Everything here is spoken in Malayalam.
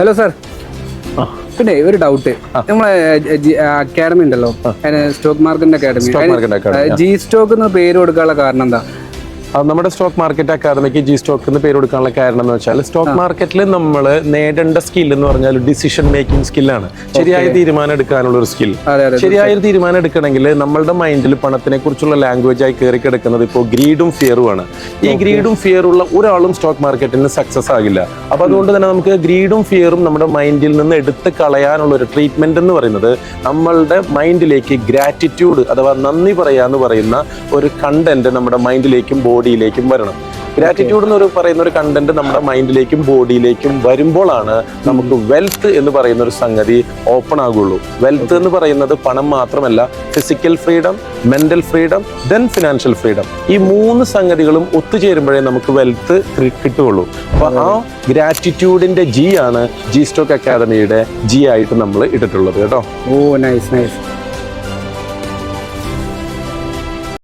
ഹലോ സാർ, പിന്നെ ഒരു ഡൗട്ട്. നമ്മളെ അക്കാഡമി ഉണ്ടല്ലോ, സ്റ്റോക്ക് മാർക്കറ്റിന്റെ അക്കാഡമി, ജി സ്റ്റോക്ക് എന്ന് പേര് കൊടുക്കാനുള്ള കാരണം എന്താ? നമ്മുടെ stock market academic G stock എന്ന് പേര് കൊടുക്കാനുള്ള കാരണം എന്ന് വെച്ചാൽ സ്റ്റോക്ക് മാർക്കറ്റിൽ നമ്മൾ നേടേണ്ട സ്കിൽ എന്ന് പറഞ്ഞാൽ ഡിസിഷൻ മേക്കിംഗ് സ്കില്ലാണ്. ശരിയായ തീരുമാനം എടുക്കാനുള്ള ഒരു സ്കിൽ. ശരിയായ ഒരു തീരുമാനം എടുക്കണമെങ്കിൽ നമ്മളുടെ മൈൻഡിൽ പണത്തിനെ കുറിച്ചുള്ള ലാംഗ്വേജ് ആയി കയറി കിടക്കുന്നത് ഇപ്പോൾ ഗ്രീഡും ഫിയറും ആണ്. ഈ ഗ്രീഡും ഫിയറുള്ള ഒരാളും സ്റ്റോക്ക് മാർക്കറ്റിന് സക്സസ് ആകില്ല. അപ്പൊ അതുകൊണ്ട് തന്നെ നമുക്ക് ഗ്രീഡും ഫിയറും നമ്മുടെ മൈൻഡിൽ നിന്ന് എടുത്ത് കളയാനുള്ള ഒരു ട്രീറ്റ്മെന്റ് എന്ന് പറയുന്നത് നമ്മളുടെ മൈൻഡിലേക്ക് ഗ്രാറ്റിറ്റ്യൂഡ് അഥവാ നന്ദി പറയാന്ന് പറയുന്ന ഒരു കണ്ടന്റ് നമ്മുടെ മൈൻഡിലേക്കും ബോഡിയിലേക്കും വരണം. ഗ്രാറ്റിറ്റ്യൂഡ് എന്ന് പറയുന്ന ഒരു കണ്ടന്റ് നമ്മുടെ മൈൻഡിലേക്കും ബോഡിയിലേക്കും വരുമ്പോഴാണ് നമുക്ക് വെൽത്ത് എന്ന് പറയുന്ന ഒരു സംഗതി ഓപ്പൺ ആകുള്ളൂ. വെൽത്ത് എന്ന് പറയുന്നത് പണം മാത്രമല്ല, physical freedom, mental freedom, then financial freedom. ഈ മൂന്ന് സംഗതികളും ഒത്തുചേരുമ്പോഴേ നമുക്ക് വെൽത്ത് കിട്ടുകയുള്ളൂ. അപ്പൊ ആ ഗ്രാറ്റിറ്റ്യൂഡിന്റെ ജി ആണ് ജി സ്റ്റോക്ക് അക്കാദമിയുടെ ജി ആയിട്ട് നമ്മൾ ഇട്ടിട്ടുള്ളത് കേട്ടോ. ഓ നൈസ് നൈസ്.